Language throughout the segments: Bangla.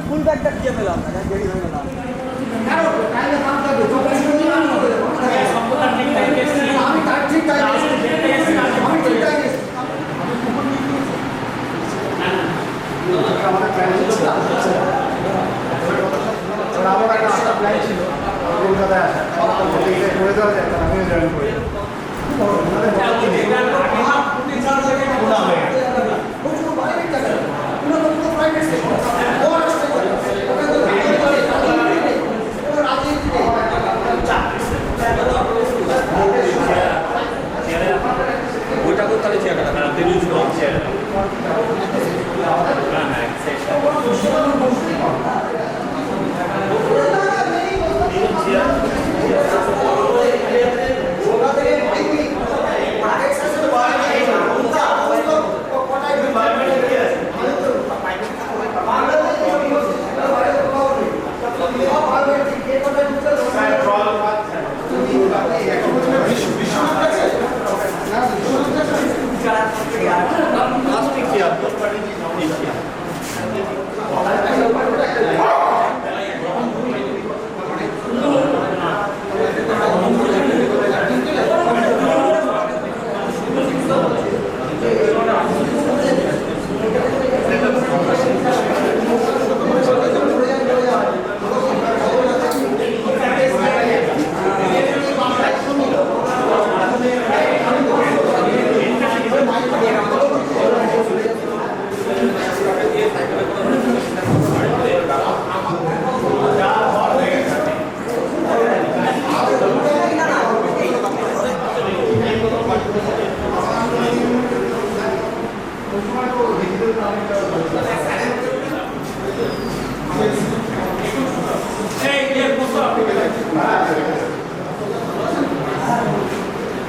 ফুল ব্যাগটা খুঁজে পেলাম না, দেরি হয়ে গেলাম। আমার একটা প্ল্যান ছিল কলকাতায় আসা, করে দেওয়া যায়, আমিও জয়েন করি। ওইটা তো তাহলে চেয়ার কাটা তেলুজ চেয়ার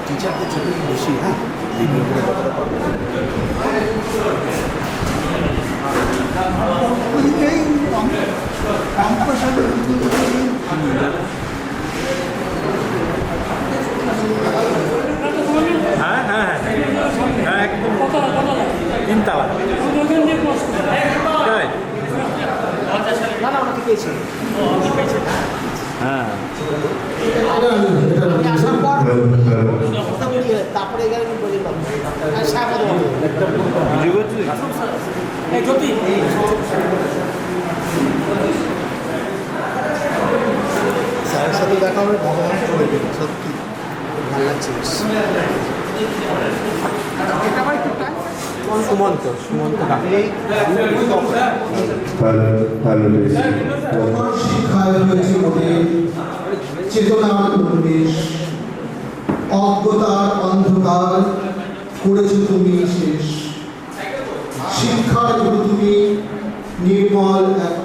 টিচারদের জন্য বেশি, হ্যাঁ ভিডিও করে কথাটা পাবো। হ্যাঁ হ্যাঁ হ্যাঁ একদম তিনতলা তাই না না, আমাকে পেয়েছি। হ্যাঁ আমি আসার পর তারপরে এখানে আমি বললাম স্বাগত বুঝে করছি জ্যোতি স্যারের সাথে দেখা হবে, ভগবান করে দেবে, সত্যি ভালো লাগছে বেশ। সুমন্ত সুমন্ত শিক্ষায় রয়েছে মোদের চেতনার উন্মেষ, অজ্ঞতার অন্ধকার করেছো তুমি শেষ। শিক্ষার গুরু তুমি নির্মল এক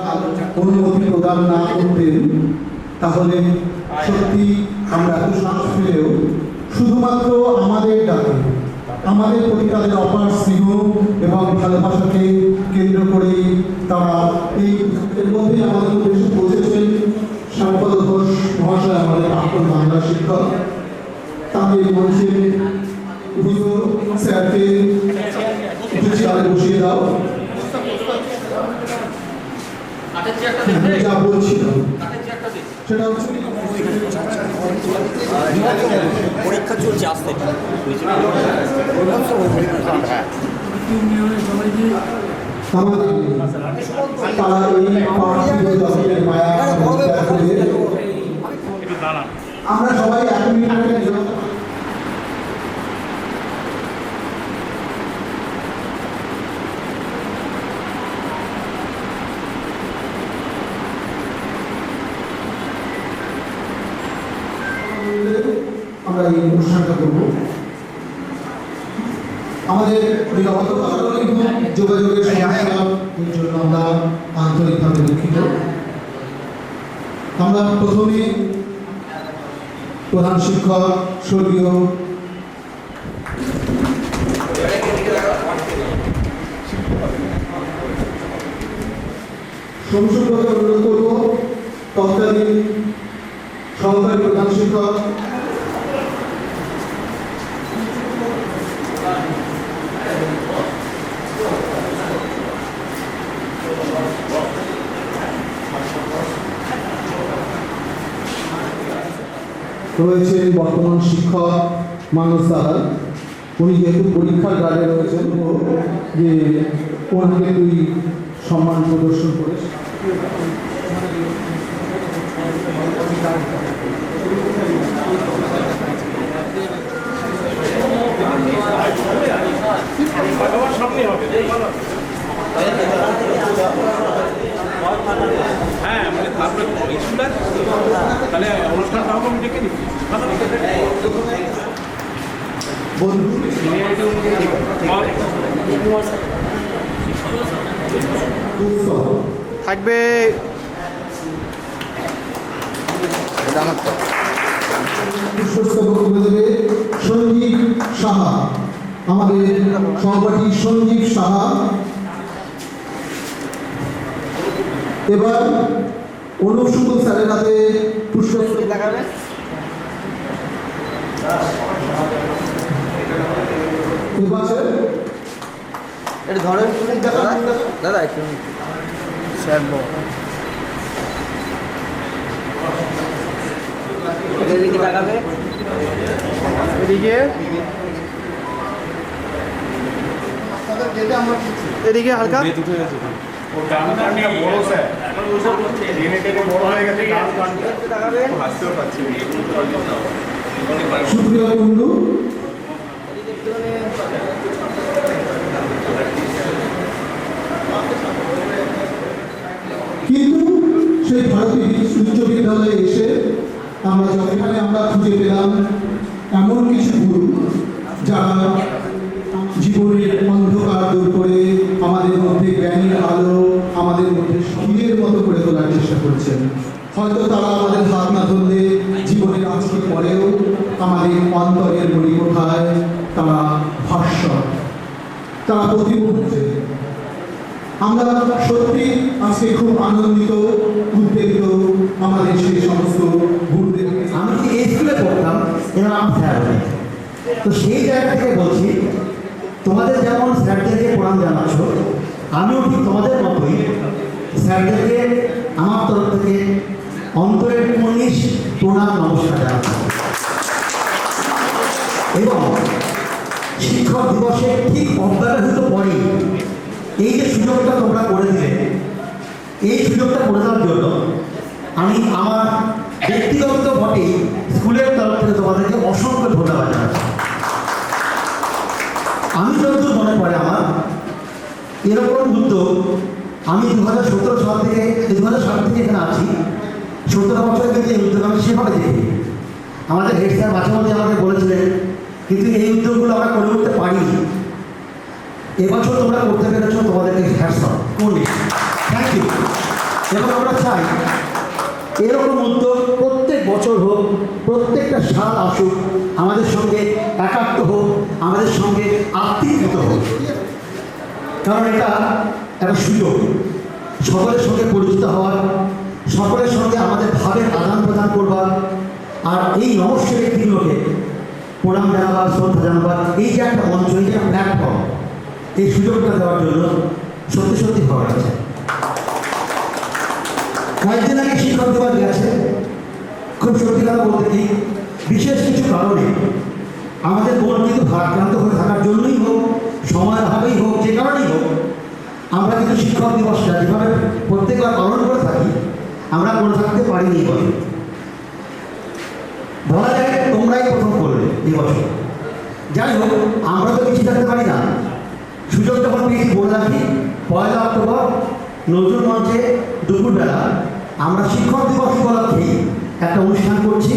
অনুমতি প্রদান না করতেন, তাহলে সত্যি আমরা এত শ্বাস ফেলেও শুধুমাত্র আমাদের ডাকে, আমাদের প্রতি তাদের অপার স্নেহ এবং ভালোবাসাকে কেন্দ্র করে তারা এই এর মধ্যে আমাদের উদ্দেশ্যে পৌঁছেছেন। শ্যামপদ ঘোষ মহাশয় আমাদের প্রাক্তন বাংলা শিক্ষক, তাদের মঞ্চে প্রিয় স্যারকে চেয়ারে বসিয়ে দাও। যা বলছিলাম সেটা হচ্ছে পরীক্ষা চলছে আসতে আমাদের তারা এই পার্থিব জগতের মায়া ত্যাগ করে আমরা সবাই এক মিনিটের জন্য আমরা এই অনুষ্ঠানটা করব। আমাদের বিগত যোগাযোগের সমস্যা, এর জন্য আমরা আন্তরিকভাবে দুঃখিত। আমরা প্রথমে প্রধান শিক্ষক স্বর্গীয় শমসুরকে অনুরোধ করব তৎকালীন সহকারী প্রধান শিক্ষক রয়েছেন বর্তমান শিক্ষক মানস দাদা। উনি যেহেতু পরীক্ষার গার্ডে রয়েছেন, যে ওনাকে তুই সম্মান প্রদর্শন করিস। হ্যাঁ মানে তারপরে ইস্যুটা তাহলে অনুষ্ঠানটা হবে আমি ডেকে নিচ্ছি বন্ধু উৎসব থাকবে পুষ্পস্তবক তুলে দেবে সঞ্জীব সাহা, আমাদের সহপাঠী সঞ্জীব সাহা। এবার অনুসূত স্যারের হাতে পুষ্পস্তবক দেখাবে। এবার এটা ধরেন দাদা একটু স্যার এদিকে দেখাবে। এদিকে এদিকে হালকা বড় স্যার বড় হয়ে গেছে দেখাবে। সুপ্রিয়া কুণ্ডু, কিন্তু সেই ভারতীয় উচ্চ বিদ্যালয়ে এসে যেখানে আমরা খুঁজে পেলাম এমন কিছু গুরু যারা জীবনের অন্ধকার দূর করে আমাদের মধ্যে জ্ঞানের আলো, আমাদের মধ্যে সূর্যের মতো করে তোলার চেষ্টা করেছেন। হয়তো তারা আমাদের হাত না ধরলে জীবনের আজকে পরেও আমাদের অন্তরের মণিকোঠায় তারা ভাস্বর, তারা প্রতিমুহূর্তে। আমরা সত্যি আজকে খুব আনন্দিত, উদ্বেলিত আমাদের সেই সমস্ত গুরুদের। আমি কি এই স্কুলে পড়তাম, এবার আমার স্যার হয়ে, তো সেই জায়গা থেকে বলছি, তোমাদের যেমন স্যারদেরকে প্রণাম জানাচ্ছ, আমিও ঠিক তোমাদের মতোই স্যারদেরকে আমার তরফ থেকে অন্তরের 19 প্রণাম নমস্কার জানাচ্ছি। এবং শিক্ষক দিবসের ঠিক অব্যবহৃত পরে এই যে সুযোগটা তোমরা করে দিলে, এই সুযোগটা করে দেওয়ার জন্য আমি আমার ব্যক্তিগত বটে স্কুলের তরফ থেকে তোমাদেরকে অসংখ্য ধন্যবাদ জানাচ্ছি। আমি যতদূর মনে পড়ে আমার এরকম উদ্যোগ আমি 2017 সাল থেকে 2000 সাল থেকে এখানে আছি, 17 বছর কিন্তু এই উদ্যোগ আমি সেভাবে দেখি। আমাদের হেড স্যার মাঝে মধ্যে আমাকে বলেছিলেন, কিন্তু এই উদ্যোগগুলো আমরা করে উঠতে পারিনি। এবছর তোমরা করতে পেরেছ, তোমাদেরকে হ্যাটস অফ, থ্যাংক ইউ। এবং আমরা চাই এরকম উদ্যোগ প্রত্যেক বছর হোক, প্রত্যেকটা সাল আসুক, আমাদের সঙ্গে একাত্ম হোক, আমাদের সঙ্গে আত্মীকৃত হোক। কারণ এটা একটা সুযোগ সকলের সঙ্গে পরিচিত হওয়ার, সকলের সঙ্গে আমাদের ভাবের আদান প্রদান করবার, আর এই নমস্কার ব্যক্তিগুলোকে প্রণাম জানাবার, শ্রদ্ধা জানাবার, এই যে একটা মঞ্চ, এই যে একটা প্ল্যাটফর্ম, এই সুযোগটা দেওয়ার জন্য সত্যি সত্যি ভালো লাগছে। কয়েকদিন আগে শিক্ষক দিবস গেছে, খুব সত্যি কথা বলতে কি, বিশেষ কিছু কারণে আমাদের মন কিন্তু ভারাক্রান্ত হয়ে থাকার জন্যই হোক, সময়ের অভাবেই হোক, যে কারণেই হোক, আমরা কিন্তু শিক্ষক দিবসটা যেভাবে প্রত্যেকবার পালন করে থাকি, আমরা করে থাকতে পারিনি বলে বলা যায়। তোমরাই প্রথম করবে এই বছর। যাই হোক, আমরা তো কিছু থাকতে পারি না। সুযোগ যখন পেয়েছি বলে রাখি, 1 অক্টোবর নজরুল মঞ্চে দুপুরবেলা আমরা শিক্ষক দিবস উপলক্ষেই একটা অনুষ্ঠান করছি।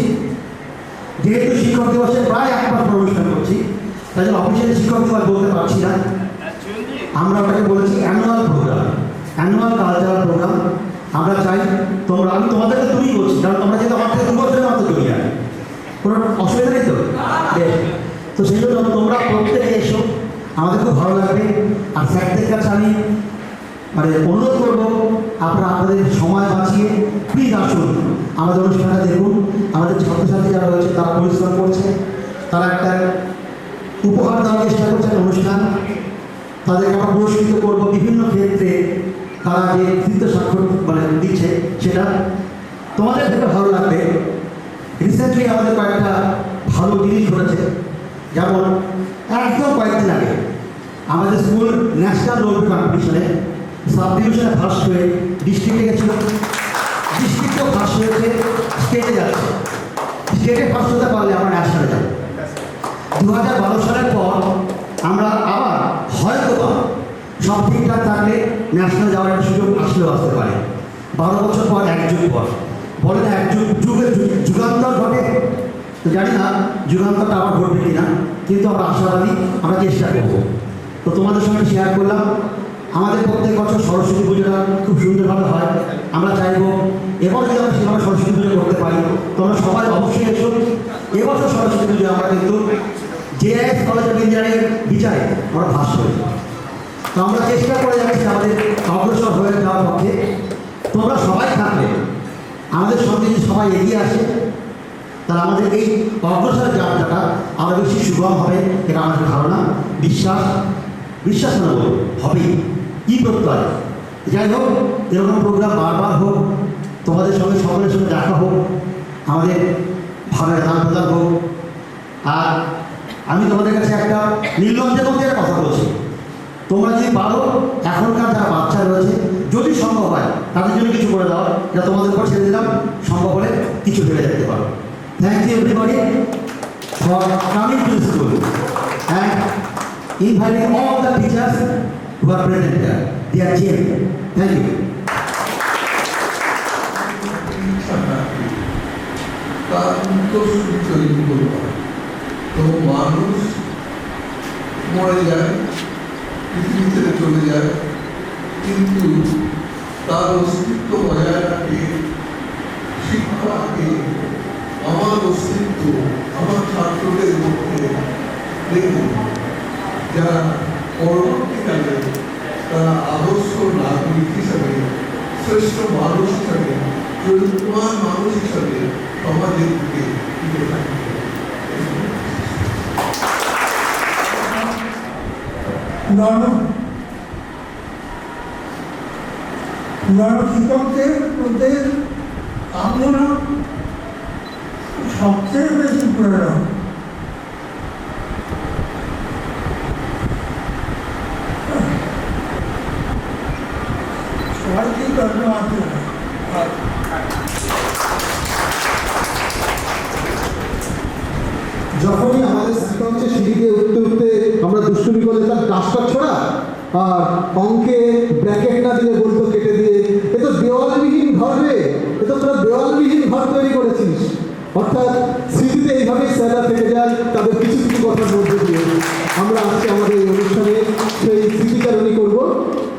যেহেতু শিক্ষক দিবসের প্রায় 1 মাস অনুষ্ঠান করছি, তাই জন্য অফিসিয়ালি শিক্ষক দিবস বলতে পারছি না, আমরা ওটাকে বলেছি annual program, annual cultural program. আমরা চাই তোমরা, আমি তোমাদেরকে তুমি বলছি, কারণ তোমরা যেহেতু আমার থেকে 2 বছরের মতো জড়িয়ে, কোনো অসুবিধা নেই তো, বেশ। তো সেই জন্য তোমরা প্রত্যেকে এসো, আমাদের খুব ভালো লাগবে। আর স্যারদের কাছে আমি অনুরোধ করবো, আপনারা আপনাদের সময় বাঁচিয়ে প্লিজ আসুন, আমাদের অনুষ্ঠানটা দেখুন। আমাদের ছাত্রছাত্রী যারা রয়েছে তারা পরিশ্রম করছে, তারা একটা উপহার দেওয়ার চেষ্টা করছে, একটা অনুষ্ঠান। তাদেরকে আমরা পুরস্কৃত করবো বিভিন্ন ক্ষেত্রে, তারা যে কৃতিত্ব স্বাক্ষর দিচ্ছে, সেটা তোমাদের দেখে ভালো লাগবে। রিসেন্ট রিসেন্টলি আমাদের কয়েকটা ভালো জিনিস ঘটেছে। যেমন একদম কয়েকদিন আগে আমাদের স্কুল ন্যাশনাল রোড কম্পিটিশনে সাব ডিভিশনে ফার্স্ট হয়ে ডিস্ট্রিক্টে গেছিল, ডিস্ট্রিক্টেও ফার্স্ট হয়েছে, স্টেটে যাচ্ছে। স্টেটে ফার্স্ট হতে পারলে আমরা ন্যাশনালে যাব। 2012 সালের পর আমরা আবার হয়তো বা সব ঠিকঠাক থাকলে ন্যাশনাল যাওয়ার একটা সুযোগ আসলেও আসতে পারে। 12 বছর পর, এক যুগ পর, বলে না এক যুগের যুগান্তর ঘটে। তো জানি না যুগান্তরটা আবার ঘটবে কিনা, কিন্তু আমরা আশাবাদী, আমরা চেষ্টা করব। তো তোমাদের সঙ্গে শেয়ার করলাম। আমাদের প্রত্যেক বছর সরস্বতী পুজোটা খুব সুন্দরভাবে হয়। আমরা চাইবো এবার যদি আমরা সেভাবে সরস্বতী পুজো করতে পারি, তোমরা সবাই অবশ্যই এসো। এবছর সরস্বতী পুজো আমরা কিন্তু জেএস কলেজ অফ ইঞ্জিনিয়ারিংয়ের বিচারে আমরা ফার্স্ট হয়েছি। তো আমরা চেষ্টা করে যাচ্ছি আমাদের অগ্রসর হয়ে যাওয়ার পক্ষে। তোমরা সবাই থাকলে, আমাদের সঙ্গে যদি সবাই এগিয়ে আসে, তাহলে আমাদের এই অগ্রসর যাত্রাটা আরও বেশি সুগম হবে, এটা আমাদের ধারণা, বিশ্বাস না বলবো হবেই, কী প্রত্যয়। যাই হোক, এরকম প্রোগ্রাম বারবার হোক, তোমাদের সঙ্গে সকলের সঙ্গে দেখা হোক, আমাদের ভাবের আদান প্রদান হোক। আর আমি তোমাদের কাছে একটা নির্লজ্জের মধ্যে একটা কথা বলছি, তোমরা যদি পারো, এখনকার যারা বাচ্চা রয়েছে, যদি সম্ভব হয় তাদের জন্য কিছু করে দাও, যা তোমাদের উপর ছেড়ে দিলাম, সম্ভব হলে কিছু ভেবে দেখতে পারো। Thank you everybody for coming to school and inviting all the teachers who are present here. They are cheering. Thank you. তো মানুষ মরে যায়, পৃথিবী থেকে চলে যায়, কিন্তু তার অস্তিত্ব বজায় রাখে শিক্ষাকে। আমার অস্তিত্ব আমার ছাত্রদের মধ্যে রেখে যারা পরবর্তীকালে তারা আদর্শ নাগরিক হিসাবে, শ্রেষ্ঠ মানুষ হিসাবে, চরিত্রবান মানুষ হিসাবে সমাজের দিকে টিকে থাকবে। পুরানো শিক্ষকদের মধ্যে আমরা সবচেয়ে বেশি পুরানো। সবাইকে ধন্যবাদ। যখনই আমাদের শ্রীকান্তের সিঁড়িতে উঠতে উঠতে আমরা দুষ্টুমি করলে তার ডাস্টার ছড়া আর অঙ্কে ব্র্যাকেট না দিলে বলতো কেটে দিয়ে, এ তো দেওয়ালবিহীন ঘর রে, এ তো তোরা দেওয়ালবিহীন ঘর তৈরি করেছিস। অর্থাৎ স্মৃতিতে এইভাবেই স্যাররা থেকে যান তাদের কিছু কিছু কথার মধ্যে দিয়ে। আমরা আজকে আমাদের এই অনুষ্ঠানে সেই স্মৃতিচারণী করব।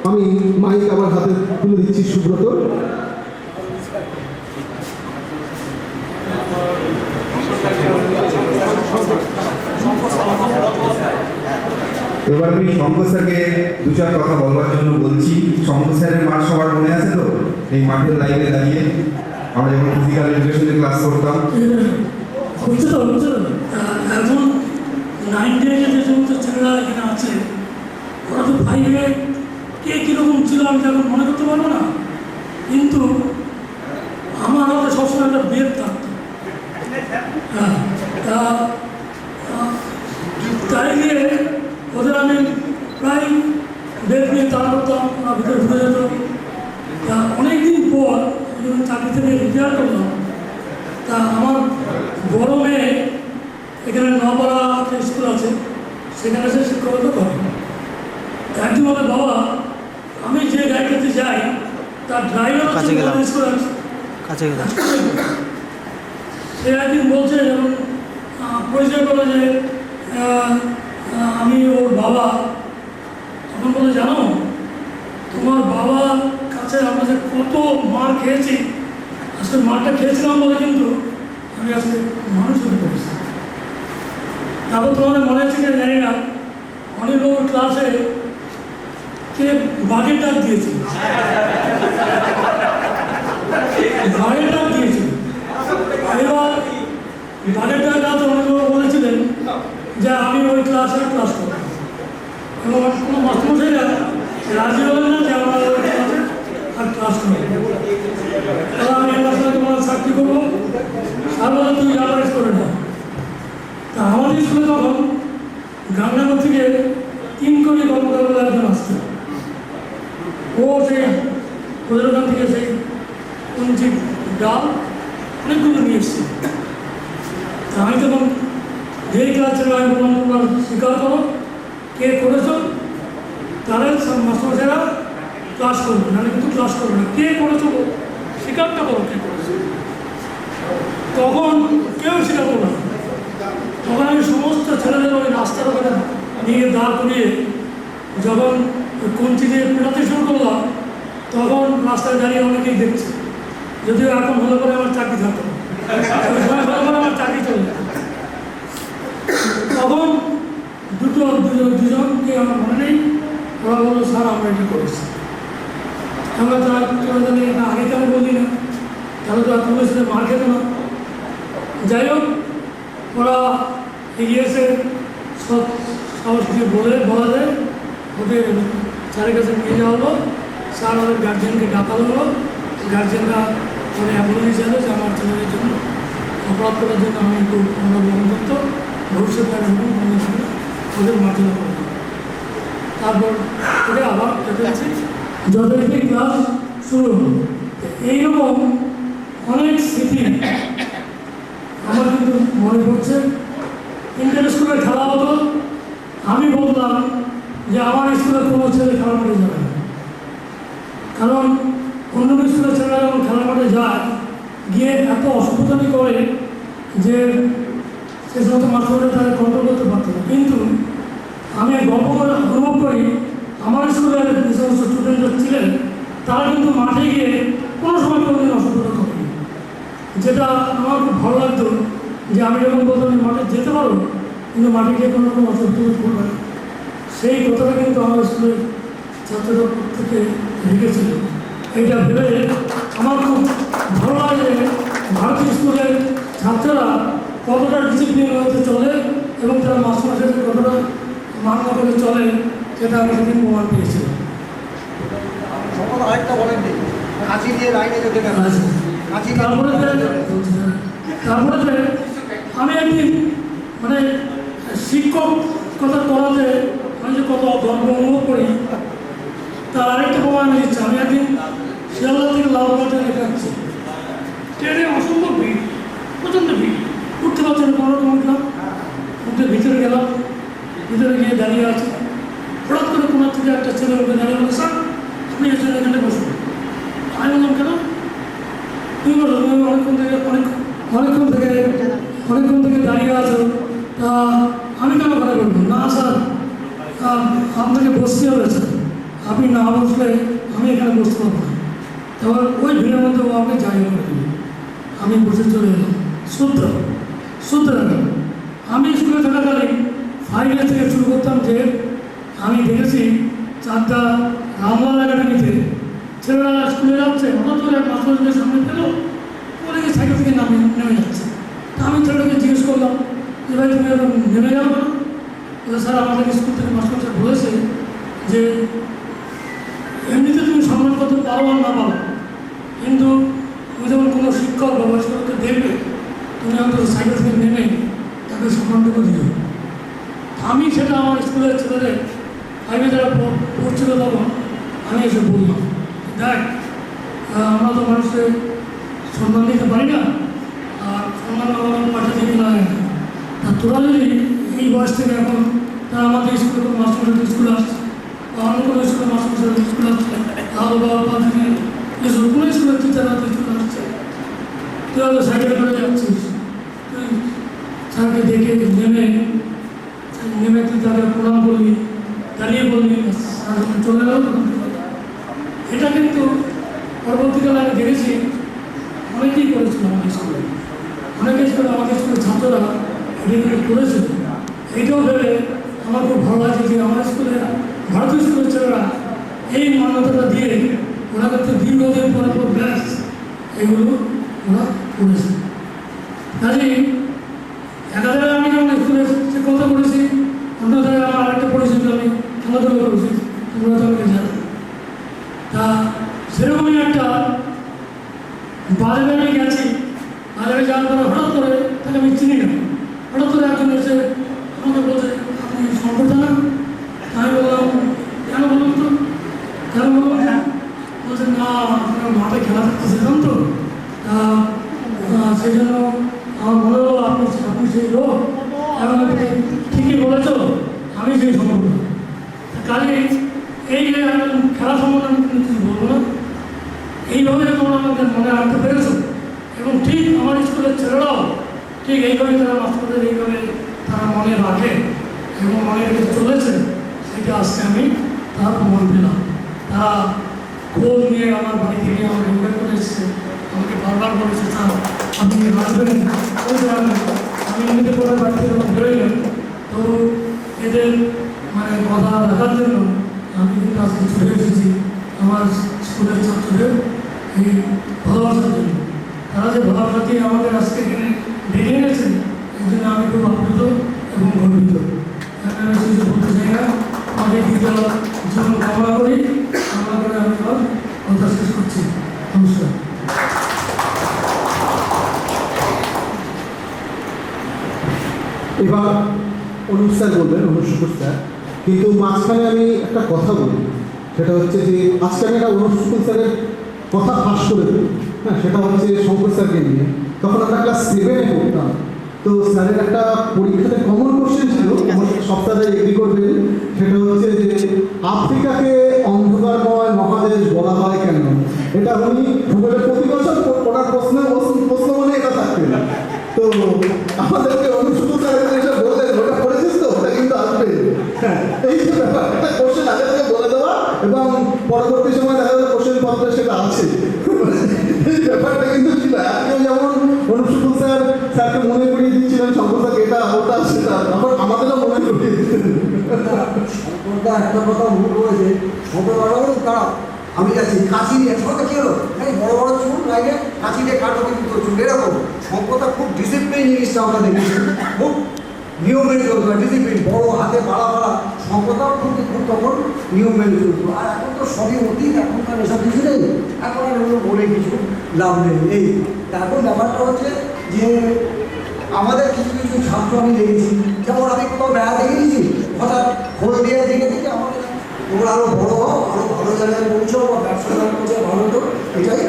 আমি মাইক আমার হাতে তুলে দিচ্ছি সুব্রত। এবার আমি শঙ্কর স্যারকে দু চার কথা বলবার জন্য বলছি। শঙ্কর স্যারের মাঠ সবার মনে আছে তো? এই মাঠের লাইনে দাঁড়িয়ে আমরা যখন ফিজিক্যাল এডুকেশনের ক্লাস করতাম। এখন 9 10 যে সমস্ত ছেলেরা এখানে আছে, ওরা তো 5 কে কীরকম ছিল আমি এখন মনে করতে পারবো না, কিন্তু আমার হাতে সবসময় একটা বেদ থাকতো। হ্যাঁ, তাই নিয়ে ওদের আমি প্রায় বেদ নিয়ে তাড়া করতাম, ওরা ভিতরে ঢুকে যেত। তা অনেকদিন পর যখন চাকরি থেকে রিটায়ার করলাম, তা আমার বড় মেয়ে এখানে নপাড়া স্কুল আছে, সেখানে সে শিক্ষকতা করে। একদিন বলে, বাবা আমি যে গাড়িটাতে যাই তার ড্রাইভার স্কুল আছে, সে একদিন বলছে, যেমন পরিচয় করলো যে আমি ওর বাবা। তখন বলে, জানো তোমার বাবার কাছে আমরা যে কত মার খেয়েছি, আজকে মারটা খেয়েছিলাম বলে কিন্তু আমি আজকে মানুষ হতে পেরেছি। তারপর তোমাদের মনে হচ্ছে যে জানি না, অনেকবাবুর ক্লাসে কে বাঘের ডাক দিয়েছে, বাঘের ডাক দিয়েছে। এবার বাঘের ডাক আছে, অনেকবাবু বলেছিলেন যে আমি ওই ক্লাসে ক্লাস করব, এবং কোনো মাস্টারমশাইরা রাজি হলেন না যে আমরা ওই ক্লাসে আর ক্লাস করবো। আমি এবার তোমার চাকরি করবো, তারপরে তুই আবার আমাদের স্কুলে তখন গাঙ্গানগর থেকে 3 কোটি কর্মকার বলে একজন আসতেন। ও সেই ওদের ওখান থেকে সেই কঞ্চি ডাল অনেকগুলো নিয়ে এসছে। আমি তখন যেই ক্লাস ছিল আমি বললাম তোমরা স্বীকার করো কে করেছ, তারা মাস্টারমশাইরা ক্লাস করবে, নাহলে কিন্তু ক্লাস করবে না। কে করেছো স্বীকারটা করো কে করেছো। তখন কেউ স্বীকার করলো না। তখন আমি সমস্ত ছেলেদের ওই রাস্তার ওখানে নিয়ে দাঁড় করিয়ে যখন কঞ্চি দিয়ে পেটাতে শুরু করলাম, তখন রাস্তায় দাঁড়িয়ে অনেকেই দেখছে। যদিও এখন হলে পরে আমার চাকরি থাকতো না, ওই সময় হলে পরে আমার চাকরি চলে যায়। তখন দুজনকে আমার মনে নেই, ওরা বললো স্যার আমরা এটা করেছি। আমরা তারা জানি না, আগে কেন বলি না, তাহলে তো তোমার সাথে মার খেত না। যাই হোক, ওরা এগিয়ে এসে সব সাহস দিয়ে বলা যায় ওদের স্যারের কাছে নিয়ে যাওয়া হলো। স্যার ওদের গার্জেনকে ডাকানো হলো। গার্জেনরা ওরা অ্যাম্বুলেন্স চাইলো যে আমার ছেলেদের জন্য অপরাধ করার জন্য আমি একটু অনুগ্রহণ করতো, ভবিষ্যতে আর এরকম মনে ছিল ওদের মার্জনা করতো। তারপর ওদের আবার যথারীতি ক্লাস শুরু হলো। এইরকম অনেক স্মৃতি আমার কিন্তু মনে পড়ছে। ইন্টার স্কুলে খেলা হতো, আমি বললাম যে আমার স্কুলে কোনো ছেলে খেলা মাঠে যাবে না, কারণ অন্য স্কুলের ছেলেরা যখন খেলা মাঠে যায় গিয়ে এত অসভ্যতামি করে যে সে সমস্ত মাস্টাররা তাদের কন্ট্রোল করতে পারত না। কিন্তু আমি গল্প করে অনুভব করি আমার স্কুলের যে সমস্ত স্টুডেন্টরা ছিলেন তারা কিন্তু মাঠে গিয়ে কোনো সময় কোনোদিন অসভ্যতা করেনি, যেটা আমার খুব ভালো লাগতো। যে আমি যখন বলতাম আমি মাঠে যেতে পারবো, কিন্তু মাঠে গিয়ে কোনো রকম অসভ্যতা করবে না, সেই কথাটা কিন্তু আমার স্কুলের ছাত্ররা থেকে রেখেছিল। এইটা ভেবে আমার খুব ভালো লাগে ভারতীয় স্কুলের ছাত্ররা কতটা ডিসিপ্লিন হতে চলে এবং তারা মাস্টারমশাইদের কতটা মান্য করে চলে, সেটা আমি সেদিন প্রমাণ পেয়েছিলাম। আরেকটা বলেন কাঁচি দিয়ে লাইনে যেতে তারপরে আমি একদিন মানে শিক্ষক কথা করাতে আমি যে কত গর্ব অনুভব করি তার আরেকটা প্রমাণ দিচ্ছে। আমি একদিন শিয়ালদা থেকে লালবাগাতে লেখা যাচ্ছি, ট্রেনে অসম্ভব ভিড়, প্রচণ্ড ভিড়, উঠতে পারছেন কোনো রকম উঠলাম, উঠে ভিতরে গেলাম, ভিতরে গিয়ে দাঁড়িয়ে আছে। হঠাৎ করে কোনো থেকে একটা ছেলে উঠে দাঁড়িয়ে বলে স্যার আপনি এসে এখানে বসুন। আমি বললাম কেন? তুমি বলো তুমি অনেকক্ষণ থেকে দাঁড়িয়ে আছো, তা আমি কেন কথা বলবো না? স্যার আপনাকে বসতে হবে স্যার, আপনি না বসলে আমি এখানে বসতে পারবো না। তারপর ওই ভিড়ের মধ্যে ও আমাকে জায়গা করে দিল, আমি বসে চলে এলাম। সুতরাং আমি স্কুলে থাকাকালীন 5 ইয়ার থেকে শুরু করতাম যে আমি দেখেছি চারটা রামলাল একাডেমিতে ছেলেরা স্কুলে যাচ্ছে, হঠাৎ করে মাস্টারদের সামনে পেল, পরে গিয়ে সাইকেল থেকে নেমে যাচ্ছে। তা আমি ছেলেটাকে জিজ্ঞেস করলাম যে ভাই তুমি এরকম নেমে যাও না? স্যার আমাদের স্কুল থেকে মাস্টার বলেছে যে এমনিতে তুমি সম্মান করতে পারো আর না পারো, কিন্তু তুমি যখন কোনো শিক্ষক বা বয়স্ককে দেখবে তুমি অন্তত সাইকেল থেকে নেমে তাকে সম্মানটুকু দিও। আমি সেটা আমার স্কুলের ছেলেদের আগে যারা পড়ছিল তখন আমি এসে বললাম, দেখ আমরা তো মানুষকে সম্মান দিতে পারি না, আর সম্মান পাঠিয়ে দিতে লাগে না। তা তোরা যদি এই বয়স থেকে এখন তারা আমাদের স্কুলে কোনো মাস্টারদের স্কুলে আসছে বা অন্য কোনো স্কুলে মাস্টারদের স্কুলে আসছে, আলো বা যদি এসব কোনো স্কুলের টিচাররা স্কুলে আসছে, তুই হয়তো সাইকেলে করে যাচ্ছিস, তুই স্যারকে দেখে নেমে তুই তাকে প্রণাম করবি, দাঁড়িয়ে বলবি, চলে গেল। এটা কিন্তু পরবর্তীকালে আমি দেখেছি অনেকেই করেছিল আমাদের স্কুলে, অনেকে স্কুলে আমাদের স্কুলের ছাত্ররা এটা করেছিল। এইটাও ভেবে আমার খুব ভালো লাগে যে আমার স্কুলের ভারতীয় স্কুলের ছেলেরা এই মান্যতাটা দিয়ে ওরা কিন্তু দীর্ঘদিন পরে ব্যাস এগুলো ওরা করেছে। কাজেই একটা জায়গায় আমি যেমন স্কুলে শিক্ষকতা করেছি, অন্য জায়গায় আমার আরেকটা পরিচিত আমি খেলাধুলা করেছি, তোমরা তো আমাকে জানো। তা সেরকমই একটা বাজারে আমি গেছি, বাজারে যাওয়ার পরে হঠাৎ করে তাকে আমি চিনি না, হঠাৎ করে একজন এসে তো সেই জন্য আমার মনে হলো আপনি সেই লোক এবং ঠিকই বলেছ, আমি সেই সম্পর্ক কাজে এই যে খেলা সম্বন্ধে আমি কিছু বলবো না, এইভাবে তোমরা আমাদের মনে রাখতে পেরেছো এবং ঠিক আমার স্কুলের ছেলেরাও ঠিক এইভাবে তারা মাস্টারদের এইভাবে তারা মনে রাখে এবং মনে রেখে চলেছে, সেটা আজকে আমি তার প্রমাণ পেলাম। তারা খোঁজ নিয়ে আমার বাড়ি থেকে আমাকে ইনভাইট করে এসেছে, আমাকে বারবার বলেছে স্যার আপনি আসবেন, আমি এমনিতে করে বাড়ি থেকে বেরোইলাম। তো এদের মানে কথা রাখার জন্য আমি কিন্তু আজকে চলে এসেছি আমার স্কুলের ছাত্রদের এই ভালোবাসার জন্য। তারা যে ভালোবাসা দিয়ে আমাদের আজকে এখানে ডেকে এনেছেন, এই জন্য আমি খুব আপ্লুত এবং গর্বিত। এখানে কিছু বলতে চাই না, আমাদের জীবন কামনা করি, কামনা করে আমি আমার কথা শেষ করছি। নমস্কার। এবার অনুপ স্যার বলবেন, অনুপ স্যার, কিন্তু মাঝখানে আমি একটা কথা বলি, সেটা হচ্ছে যে আজকে আমি একটা অনুপ স্যারের কথা ফাঁস করে দিই। হ্যাঁ, সেটা হচ্ছে শঙ্কর স্যারকে নিয়ে। তখন আমরা ক্লাস 7-এ পড়তাম, তো স্যারের একটা পরীক্ষাতে কমন কোশ্চেন ছিল, আমার সপ্তাহে এগ্রি করবেন, সেটা হচ্ছে যে আফ্রিকাকে অন্ধকারময় মহাদেশ বলা হয় কেন? এটা উনি ভূগোলের প্রতি বছর ওনার প্রশ্ন মানে এটা থাকবে। তো আমাদেরকে অনুষ্ঠিত স্যার এসে বললেন ওটা পড়েছিস তো, ওটা কিন্তু আসবে। হ্যাঁ, এই যে ব্যাপার, একটা কোশ্চেন আগে থেকে বলে দেওয়া এবং পরবর্তী সময় দেখা যাবে কোশ্চেন পত্রে সেটা আছে, এই ব্যাপারটা কিন্তু ছিল। আজকেও যেমন অনুষ্ঠিত স্যারকে মনে করিয়ে দিচ্ছিলেন শঙ্কর স্যার এটা ওটা সেটা, তখন আমাদেরও মনে করিয়ে দিতেন। শঙ্করদা একটা কথা ভুল করেছে, ছোটবেলাও তারা আমি যাচ্ছি কাশি নিয়ে ছোটো কী হলো, এই বড় বড় চুল লাগে কাশি দিয়ে কাটো কিন্তু চুল এরকম। শঙ্করদা খুব ডিসিপ্লিন জিনিসটা আমরা দেখেছি, খুব নিয়ম মেনে চলতো, ডিসিপ্লিন বড় হাতে পাড়া পাড়া। শঙ্করদাও খুব তখন নিয়ম মেনে চলতো। আর এখন তো সবই অতীত, এখনকার এসব কিছু নেই, এখন আর এগুলো বলে কিছু লাভ নেই। এই তারপর ব্যাপারটা হচ্ছে যে আমাদের কিছু কিছু ছাত্র আমি দেখেছি, যেমন আমি কোথাও বেড়াতে গিয়েছি, হঠাৎ খোঁজ দিয়ে দেখেছি যে আমাদের তোমরা আরও বড় হও, আরও ভালো জায়গায় পৌঁছাও বা ব্যবসা করছে ভালো তো, এটাই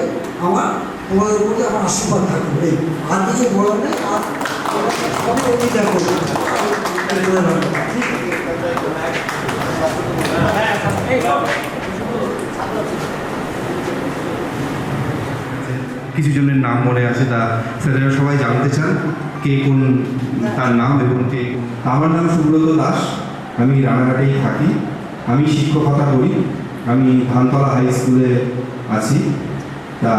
আমার তোমাদের প্রতি আমার আশীর্বাদ থাকবে। এই আর কিছু বলার নেই, আর সবই অভিযোগ করবে। কিছু জনের নাম মনে আছে, তা স্যারেরা সবাই জানতে চান কে কোন তার নাম এবং কে। আমার নাম সুব্রত দাস, আমি রানাঘাটেই থাকি, আমি শিক্ষকতা করি, আমি ধানতলা হাই স্কুলে আছি। তা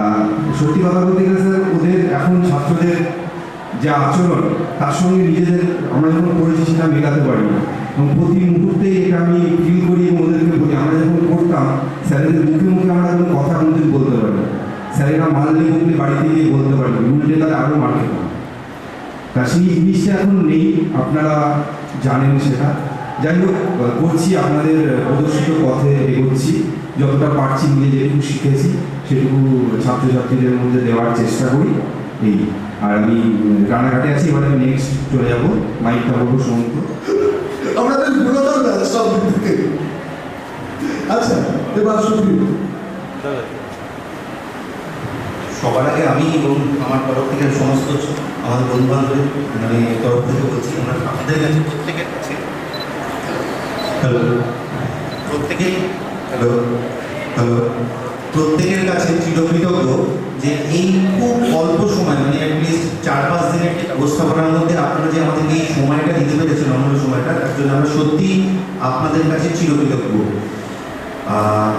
সত্যি কথা বলতে গেলে স্যার, ওদের এখন ছাত্রদের যে আচরণ তার সঙ্গে নিজেদের আমরা যখন পড়েছি সেটা মেলাতে পারি না, এবং প্রতি মুহূর্তে এটা আমি ফিল করি এবং ওদেরকে বলি। আমরা যখন পড়তাম স্যারেদের মুখে মুখে আমরা কোনো কথা কোনোদিন বলতে পারি না, স্যারেরা মারলে মুখলে বাড়িতে গিয়ে বলতে পারি, উল্টে তারা আরও মার খেতাম। তা সেই জিনিসটা এখন নেই, আপনারা জানেন সেটা। যাই হোক, করছি আপনাদের প্রদর্শিত পথে এগোচ্ছি, যতটা পারছি নিজে যেটুকু শিখেছি সেটুকু ছাত্রছাত্রীদের মধ্যে দেওয়ার চেষ্টা করি। এই আর আমি রানাঘাটে আছি, এবার আমি নেক্সট চলে যাবো, মাইকটা বলবো সমস্ত আমাদের গুণধর সব দিক থেকে। আচ্ছা, এবার সুপ্রিয়। সবার আগে আমি এবং আমার তরফ থেকে সমস্ত আমাদের বন্ধু বান্ধবের মানে তরফ থেকে বলছি, আমরা আপনাদের কাছে প্রত্যেকের কাছে হ্যালো প্রত্যেকের কাছে চিরকৃতজ্ঞ যে এই খুব অল্প সময়, মানে অ্যাটলিস্ট 4-5 দিনের ব্যবস্থাপনার মধ্যে আপনারা যে আমাদেরকে এই সময়টা দিতে পেরেছেন, অমূল্য সময়টা, তার জন্য আমরা সত্যি আপনাদের কাছে চিরকৃতজ্ঞ।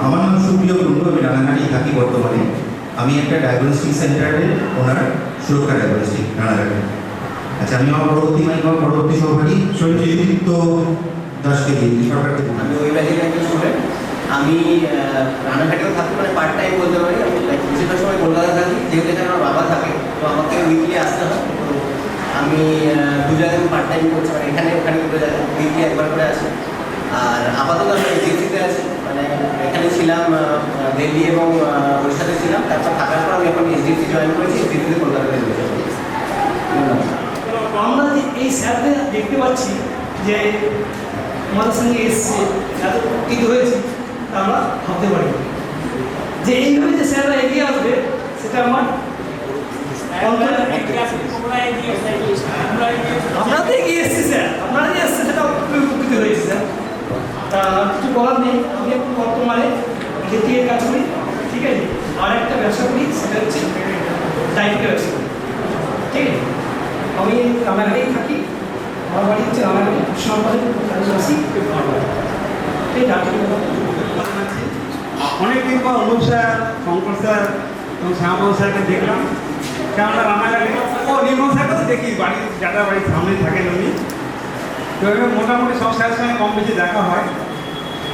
আমার নাম সুপ্রিয় কুণ্ডু, আমি রানাঘাটেই থাকি বর্তমানে। আমি একটা ডায়াগনস্টিক সেন্টারের ওনার, সুরক্ষা ডায়াগনস্টিক, রানাঘাটে। আচ্ছা, আমি আমার পরবর্তী সহপাঠী সঞ্জিত দাসকে দিই সরকারকে। আমি ওই ব্যাচের একজন স্টুডেন্ট। আমি রানাঘাটেও থাকি, মানে পার্ট টাইম বলতে পারি। আমি বেশিরভাগ সময় কলকাতায় থাকি, যেহেতু এখানে আমার বাবা থাকে, তো আমাকে উইকলি আসতে হয়। তো আমি 2 জায়গায় পার্ট টাইম করছি, মানে এখানে ওখানে 2 জায়গায় উইকলি একবার করে আসি। আর আপাতত আমি এজেন্সিতে আছি, মানে এখানে ছিলাম দিল্লি এবং ওড়িশাতে ছিলাম, তারপর থাকার পর আমি এখন এসডিএফসি জয়েন করেছি, এসডিএফসিতে কলকাতাতে রয়েছে। আমরা যে এই স্যারদের দেখতে পাচ্ছি যে আমাদের সঙ্গে এসছে, এত উপকৃত হয়েছি, আমরা ভাবতে পারি যে এইভাবে যে স্যাররা এগিয়ে আসবে, সে এটা আমার আমরা তো এগিয়ে এসেছি স্যার, আপনারা যে এসেছে সেটা খুবই উপকৃত হয়েছে স্যার। তা কিছু বলার নেই, আমি এখন বর্তমানে খেতির কাজ করি, ঠিক আছে। আর একটা ব্যবসা করি, সেটা হচ্ছে ডাইটের ব্যবসা করি, ঠিক আছে। আমি রানাঘাটেই থাকি, আমার বাড়ি হচ্ছে রানাঘাটে কৃষ্ণবাড়ি, আসি ঠিক আছে। অনেকদিন পর অনুপ স্যার, শঙ্কর স্যার এবং শ্যামবাবু স্যারকে দেখলাম। কেননা রান্নাঘাটে ও নির্মল স্যারকে তো দেখি, বাড়ির যারা বাড়ির সামনেই থাকেন উনি। তো এবার মোটামুটি সব স্যারের সঙ্গে কম বেশি দেখা হয়।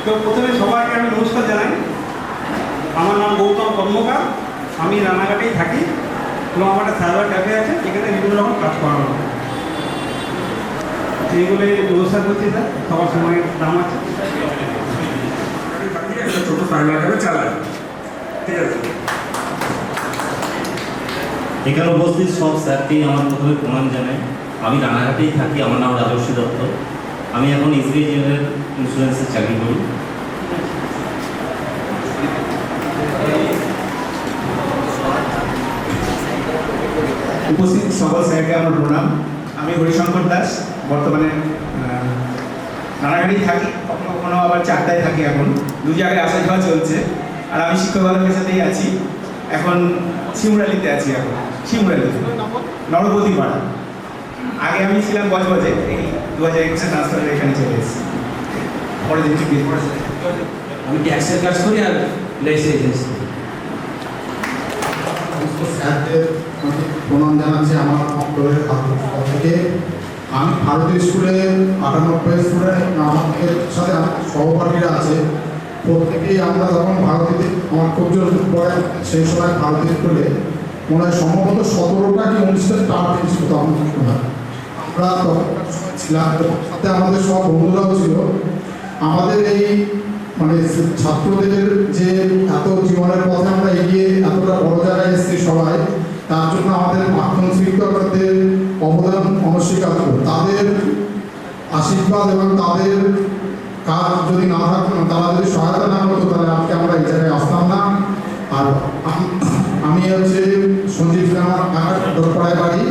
তো প্রথমে সবাইকে আমি নমস্কার জানাই। আমার নাম গৌতম কর্মকার, আমি রানাঘাটেই থাকি এবং আমার একটা সার্ভার ক্যাফে আছে, এখানে বিভিন্ন রকম কাজ করানো হয়। এইগুলো নমস্কার করছি স্যার, সবার সময় দাম আছে। ছোট সার্ভার ক্যাফে চালাই, ঠিক আছে। এখানে উপস্থিত সব স্যারকেই আমার প্রথমে প্রণাম জানাই। আমি রানাঘাটেই থাকি, আমার নাম রাজস্বী দত্ত। আমি এখন এসবিআই জেনারেল ইন্স্যুরেন্সে চাকরি করি। উপস্থিত সকল স্যারকে আমার প্রণাম। আমি হরিশঙ্কর দাস, বর্তমানে রানাঘাটেই থাকি, কখনো কখনো আবার চারটায় থাকি। এখন দু জায়গায় আসা যাওয়া চলছে। আর আমি শিক্ষকদের সাথেই আছি, এখন শিমুরালিতে আছি। এখন শিমুরালিতে নরপতি পাড়া। আগে আমি ছিলাম বজবজে, এই 2021-এ ট্রান্সফার হয়ে এখানে চলে এসেছি। পরে দেখছি কি আমি ট্যাক্সের কাজ করি আর লেসে এসেছি। স্যারদের প্রণাম জানাচ্ছি আমার অন্তরের পক্ষ থেকে। আমি ভারতীয় স্কুলে 98 স্টুডেন্ট, আমাদের সাথে আমার সহপাঠীরা আছে। প্রত্যেকেই আমরা যখন ভারতীতে, আমার খুব জোর পড়ে সেই সময় ভারতীয় স্কুলে মনে হয় সম্ভবত 17টা কি 19টা স্টার ছিল তখন। আমরা তখনকার সময় ছিলাম, সাথে আমাদের সব বন্ধুরাও ছিল। আমাদের এই মানে ছাত্রদের যে এত জীবনের পথে আমরা এগিয়ে এতটা বড় জায়গায় এসেছি সবাই, তার জন্য আমাদের প্রাক্তন শিক্ষকদের অবদান অনস্বীকার্য। তাদের আশীর্বাদ এবং তাদের কাজ যদি না থাকতো, তারা যদি সহায়তা না করতো, তাহলে আজকে আমরা এই জায়গায় আসতাম না। আর আমি হচ্ছে সঞ্জীব আমার দোরপাড়ায় বাড়ি।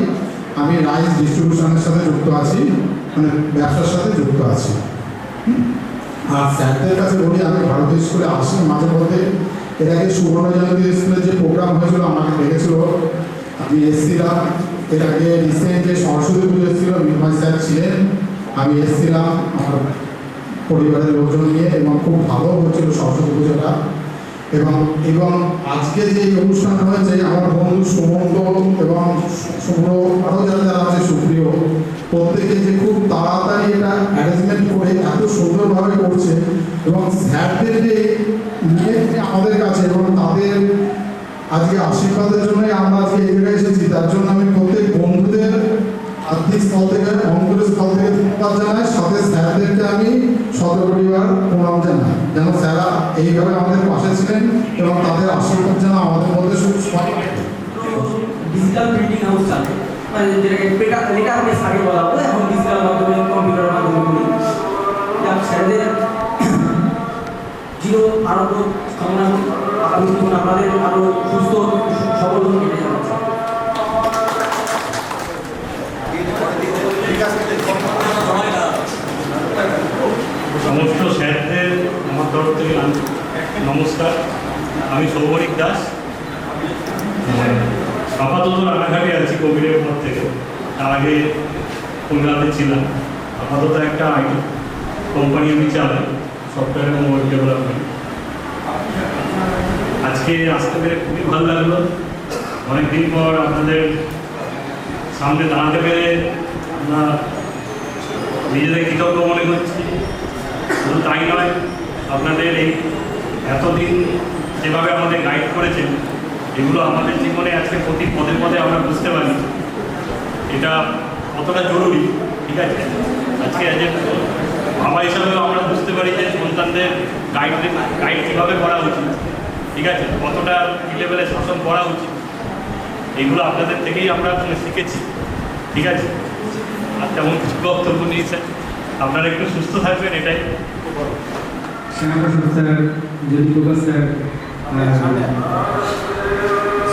আমি রাইস ডিস্ট্রিবিউশনের সাথে যুক্ত আছি, মানে ব্যবসার সাথে যুক্ত আছি। আর স্যারদের কাছে বলি, আমি ভারতীয় স্কুলে আসি মাঝে মধ্যে। এর আগে সুবর্ণ জয়ন্তী স্কুলে যে প্রোগ্রাম হয়েছিল আমাকে ডেকেছিল, আমি এসেছিলাম। এর আগে রিসেন্ট যে সরস্বতী পুজো এসেছিল, মিনময় স্যার ছিলেন, আমি এসেছিলাম আমার পরিবারের লোকজন নিয়ে, এবং খুব ভালো হচ্ছিল সরস্বতী পুজোটা। এবং আজকে যে অনুষ্ঠানটা হয়েছে, আমার বন্ধু সুমন্ত এবং শুভ্র, আরও যারা যারা আছে সুপ্রিয়, প্রত্যেকে যে খুব তাড়াতাড়ি এটা অ্যারেঞ্জমেন্ট করে এত সুন্দরভাবে করছে, এবং স্যারদের যে নিয়ে আমাদের কাছে এবং তাদের আজকে আশীর্বাদের জন্যই আমরা আজকে এই জায়গায় এসেছি। তার জন্য আমি প্রত্যেক বন্ধুদের আর্থিক স্থল থেকে, অন্তরের স্থল থেকে ধন্যবাদ জানাই। সাথে স্যারদেরকে আমি সপরিবার প্রণাম জানাই, যেন স্যারা এইভাবে আমাদের পাশে ছিলেন এবং তাদের আশীর্বাদ যেন আমাদের মধ্যে ডিজিটাল প্রিন্টিং হাউস চালু, মানে যেটাকে লেখা হবে আগে বলা হতো, এখন ডিজিটাল মাধ্যমে, কম্পিউটারের মাধ্যমে করি। স্যারদের জিরো আরোগ্য কামনা করি, আগামী দিন আপনাদের আরও সুস্থ সবল কেটে যাচ্ছে। সমস্ত স্যারদের আমার তরফ থেকে নমস্কার। আমি সৌবরিক দাস, আপাতত রানাঘাটে আছি কোভিডের পর থেকে। তার আগে কলকাতাতে ছিলাম। আপাতত একটা আইটি কোম্পানি আমি চালাই, সফটওয়্যার এবং ওয়েব ডেভেলপমেন্ট। আজকে আসতে পেরে খুবই ভালো লাগলো। অনেকদিন পর আপনাদের সামনে দাঁড়াতে পেরে আমরা নিজেদের কৃতজ্ঞ মনে করছি। শুধু তাই নয়, আপনাদের এই এতদিন যেভাবে আমাদের গাইড করেছেন, এগুলো আমাদের জীবনে আজকে প্রতি পদে পদে আমরা বুঝতে পারি এটা কতটা জরুরি। ঠিক আছে, আজকে বাবা হিসাবেও আমরা বুঝতে পারি যে সন্তানদের গাইড কীভাবে করা উচিত, ঠিক আছে, কতটা কী লেভেলে শাসন করা উচিত, এইগুলো আপনাদের থেকেই আমরা শিখেছি। ঠিক আছে, আর তেমন কিছু বক্তব্য নিয়েছেন, আপনারা একটু সুস্থ থাকবেন, এটাই। শ্যামপ্রসাদ স্যার, জ্যোতিপ্রকাশ স্যার,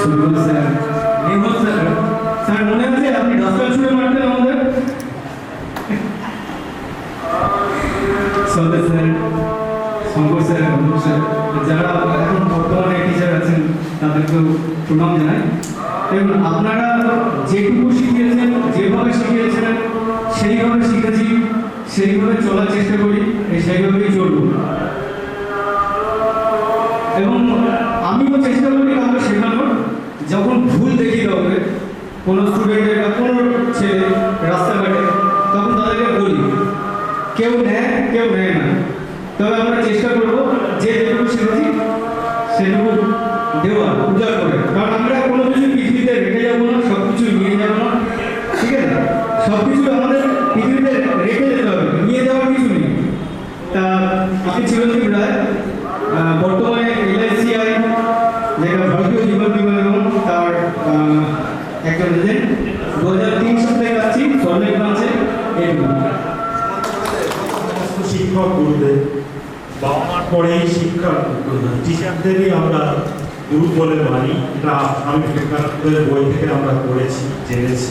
সুন্দর স্যার, নির্মল স্যার, স্যার মনে আছে আপনি ডাস্টার ছুঁড়ে মারতেন আমাদের? Sandesh sir, Shankar sir, Anup sir, যারা এখন বর্তমানে টিচার আছেন তাদেরকেও প্রণাম জানাই। এবং আপনারা যেটুকু শিখিয়েছেন, যেভাবে শিখিয়েছেন সেইভাবে শিখেছি, সেইভাবে চলার চেষ্টা করি, সেইভাবেই চলব। এবং আমিও চেষ্টা করি কাউকে শেখানোর, যখন ভুল দেখি কাউকে, কোনো স্টুডেন্টের বা কোনো ছেলে রাস্তাঘাটে, তখন তাদেরকে বলি কেউ নেয় কেউ নেয় না, তবে আমরা চেষ্টা করবো যে যেটুকু শিখেছি সেটুকু দেওয়ার উজাড় করে। কারণ আমরা কোনো কিছু পৃথিবীতে রেখে যাবো না, সব কিছু নিয়ে যাবো না, ঠিক আছে? সব কিছু আমাদের পৃথিবীতে রেখে যেতে হবে, নিয়ে যাওয়ার কিছু নেই। তা আপনি চিরঞ্জীব রায়, বর্তমানে LICI যেটা ভারতীয় জীবন বীমা নিগম, তার একজন এজেন্ট। 2003 সাল থেকে আছি সল্টলেক ব্রাঞ্চে। শিক্ষক গুরুদের, বাবা মার পরেই শিক্ষা টিচারদেরই আমরা গুরু বলে মানি। এটা আমি বিবেকানন্দের বই থেকে আমরা পড়েছি, জেনেছি।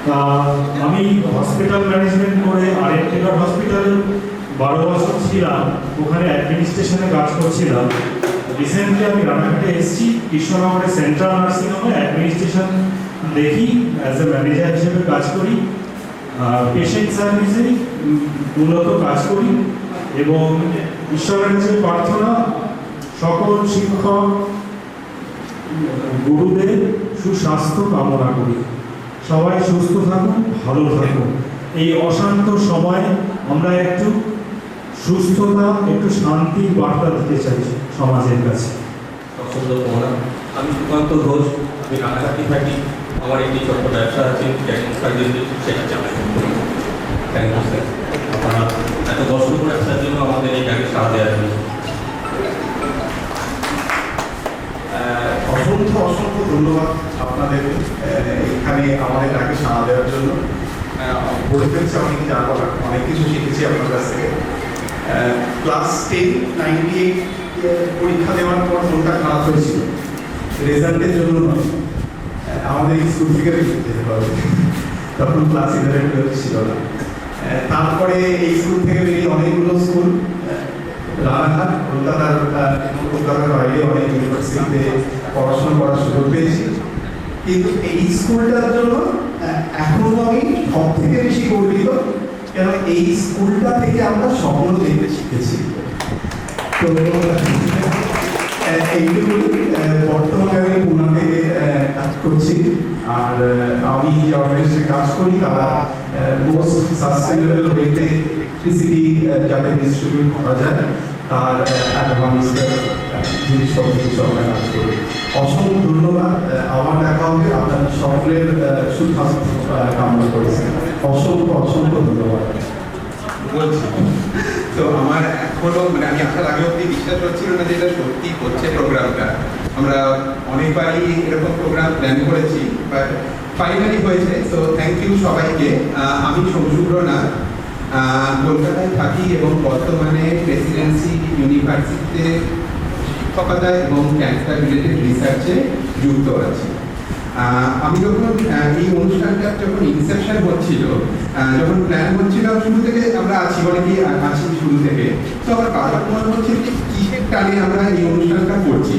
তা আমি হসপিটাল ম্যানেজমেন্ট করে RN হসপিটালে 12 বছর ছিলাম, ওখানে অ্যাডমিনিস্ট্রেশনে কাজ করছিলাম। রিসেন্টলি আমি রানাঘাটে এসেছি, কৃষ্ণনগরের সেন্ট্রাল নার্সিং হোমে অ্যাডমিনিস্ট্রেশন দেখি, অ্যাজ এ ম্যানেজার হিসেবে কাজ করি। পেশেন্ট সার্ভিসে মূলত কাজ করি এবং ঈশ্বরের কাছে প্রার্থনা সকল শিক্ষক গুরুদের সুস্বাস্থ্য কামনা করি। সবাই সুস্থ থাকুন, ভালো থাকুন। এই অশান্ত সময় আমরা একটু সুস্থতা, একটু শান্তির বার্তা দিতে চাই সমাজের কাছে। অসংখ্য প্রণাম। আমি সুকান্ত ঘোষ, আমি রানাঘাটি থাকি। আমার একটি ছোট্ট ব্যবসা আছে, সেটা চালাই। থ্যাংক ইউ স্যার, আপনারা এত কষ্ট করে আসার জন্য আমাদের এই ডাকে সাড়া দেওয়ার জন্য। অসংখ্য অসংখ্য ধন্যবাদ আপনাদের এখানে আমাদের ডাকে সাড়া দেওয়ার জন্য। বলে ফেলছি অনেক জানবো, অনেক কিছু শিখেছি আপনার কাছ থেকে। ক্লাস 10 98 পরীক্ষা দেওয়ার পর মনটা খারাপ হয়েছিল, রেজাল্টের জন্য নয়, আমাদের স্কুল থেকে যেতে হবে। তখন ক্লাস 11 12 ছিল না। তারপরে এই স্কুল থেকে বেরিয়ে অনেকগুলো স্কুল, রানাঘাট, কলকাতার এবং কলকাতার বাইরে অনেক ইউনিভার্সিটিতে পড়াশোনা করার সুযোগ পেয়েছি। কিন্তু এই স্কুলটার জন্য এখনো আমি সব থেকে বেশি গর্বিত, কেন এই স্কুলটা থেকে আমরা স্বপ্ন দেখতে শিখেছি। তো এইটুকু। বর্তমানে আমি পুনাতে কাজ করছি, আর আমি যে অর্গানাইজেশনে কাজ করি তারা মোস্ট সাস্টেনেবল ওয়েতে ইলেকট্রিসিটি যাতে ডিস্ট্রিবিউট করা যায় তার অ্যাডভান্স জিনিসপত্র কিছু আমরা কাজ করি। অসংখ্য ধন্যবাদ। আমার দেখা হবে, আপনার সকলের সুস্বাস্থ্য কামনা করেছেন। অসংখ্য অসংখ্য ধন্যবাদ বলছি। তো আমার এখনো মানে আমি আসার আগে অব্দি বিশ্বাস হচ্ছিল না যে এটা সত্যি হচ্ছে প্রোগ্রামটা। আমরা অনেকবারই এরকম প্রোগ্রাম প্ল্যান করেছি, বাট ফাইনালি হয়েছে। তো থ্যাংক ইউ সবাইকে। আমি সৌশুভ্র নাথ, কলকাতায় থাকি এবং বর্তমানে প্রেসিডেন্সি ইউনিভার্সিটিতে শিক্ষকতা এবং ক্যান্সার রিলেটেড রিসার্চে যুক্ত আছি। আমি যখন এই অনুষ্ঠানটা যখন ইনসেপশন হচ্ছিল, যখন প্ল্যান হচ্ছিল, শুরু থেকে আমরা আছি, অনেকেই আছি শুরু থেকে। তো আমার বারবার মনে হচ্ছিল যে কিসের টানে আমরা এই অনুষ্ঠানটা করছি।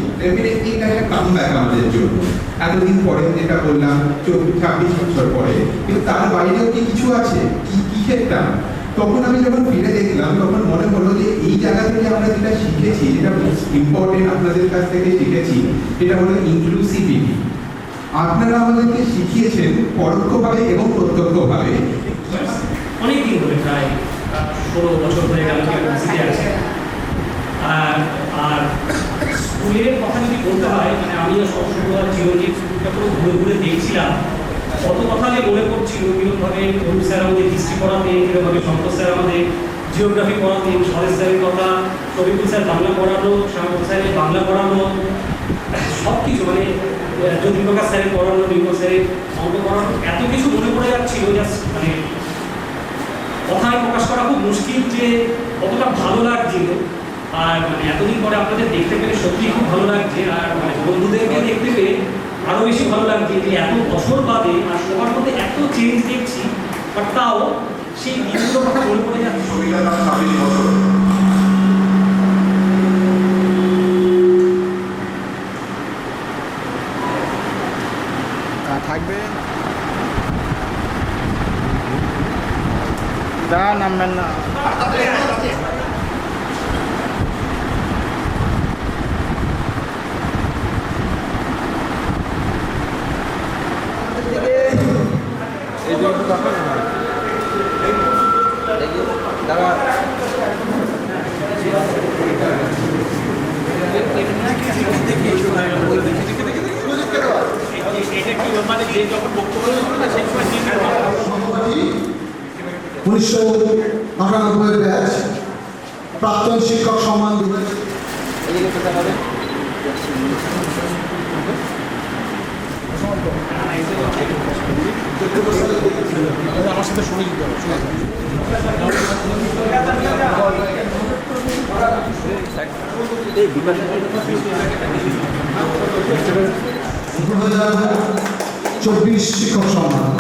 এইটা একটা কাম ব্যাক আমাদের জন্য, এতদিন পরে, যেটা বললাম 26 বছর পরে। কিন্তু তার বাইরেও কি কিছু আছে, কিসের টান? তখন আমি যখন ফিরে দেখলাম, তখন মনে হলো যে এই জায়গা থেকে আমরা যেটা শিখেছি, যেটা মোস্ট ইম্পর্টেন্ট আপনাদের কাছ থেকে শিখেছি, সেটা হলো ইনক্লুসিভিটি। আপনারা আমাদেরকে শিখিয়েছেন পরোক্ষভাবে এবং প্রত্যক্ষভাবে। অনেকদিন ধরে, প্রায় 16 বছর হয়ে গেল ইউনিভার্সিটি আছে। আর স্কুলের কথা যদি বলতে হয়, মানে আমি সবসময় চিরঞ্জীব স্কুলটা পুরো ঘুরে ঘুরে দেখছিলাম, কত কথা যে মনে পড়ছিল। কীরকমভাবে অনুপ স্যার আমাদের হিস্ট্রি পড়াতেন, কীরকমভাবে শঙ্কর স্যার আমাদের জিওগ্রাফি পড়াতেন, সরেশ স্যারের কথা, রবিকুল স্যার বাংলা পড়ানো, শ্যামল স্যারের বাংলা পড়ানো, সব কিছু, মানে জ্যোতিপ্রকাশ স্যারের পড়ানো, নির্মল স্যারের অঙ্ক পড়ানো, এত কিছু মনে পড়ে যাচ্ছিল, জাস্ট মানে কথায় প্রকাশ করা খুব মুশকিল যে কতটা ভালো লাগছিল। আর মানে এতদিন পরে আপনাদের দেখতে পেরে সত্যিই খুব ভালো লাগছে, আর মানে বন্ধুদেরকে দেখতে পেয়ে আরও বেশি ভালো লাগছে যে এত বছর বাদে আর সবার মধ্যে এত চেঞ্জ দেখছি, বাট তাও সেই দিনগুলো কথা মনে পড়ে যাচ্ছে। থাকবে দাঁড়া, নামবেন না। উনিশশো 98 ব্যাচ প্রাক্তন শিক্ষক সম্মান দিবস। আমার সাথে শুনে দিতে হবে। চব্বিশ শিক্ষক সম্মান।